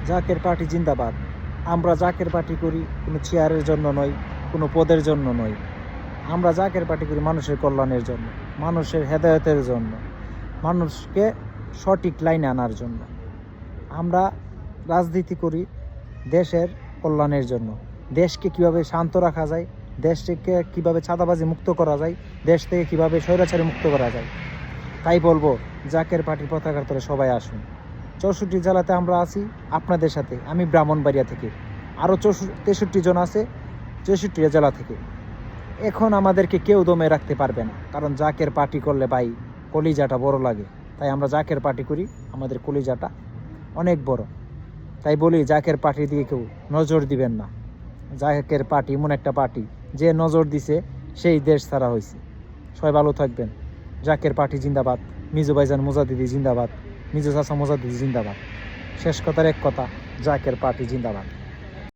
Zaker party জিন্দাবাদ। আমরা Zaker party করি কোনো চেয়ারের জন্য নয়, কোনো পদের জন্য নয়। আমরা জাকের পার্টি করি মানুষের কল্যাণের জন্য, মানুষের হেদায়েতের জন্য, মানুষকে সঠিক লাইনে আনার জন্য। আমরা রাজনীতি করি দেশের কল্যাণের জন্য। দেশকে কিভাবে শান্ত রাখা যায়, দেশ থেকে কীভাবে চাঁদাবাজি মুক্ত করা যায়, দেশ থেকে কীভাবে স্বৈরাচারী মুক্ত করা যায়। তাই বলবো, জাকের পার্টির পতাকার তলে সবাই আসুন। 64 জেলাতে আমরা আছি আপনাদের সাথে। আমি ব্রাহ্মণবাড়িয়া থেকে, আরও 63 জন আছে 64 জেলা থেকে। এখন আমাদেরকে কেউ দমে রাখতে পারবে না, কারণ জাকের পার্টি করলে ভাই কলিজাটা বড় লাগে। তাই আমরা জাকের পার্টি করি, আমাদের কলিজাটা অনেক বড়। তাই বলি, জাকের পার্টি দিয়ে কেউ নজর দিবেন না। জাকের পার্টি এমন একটা পার্টি, যে নজর দিছে সেই দেশ ছাড়া হয়েছে। সবাই ভালো থাকবেন। জাকের পার্টি জিন্দাবাদ। মিজু ভাইজান মোজাদ্দিদি জিন্দাবাদ। মিজু চাচা মোজাদ্দিদি জিন্দাবাদ। শেষ কথার এক কথা, জাকের পার্টি জিন্দাবাদ।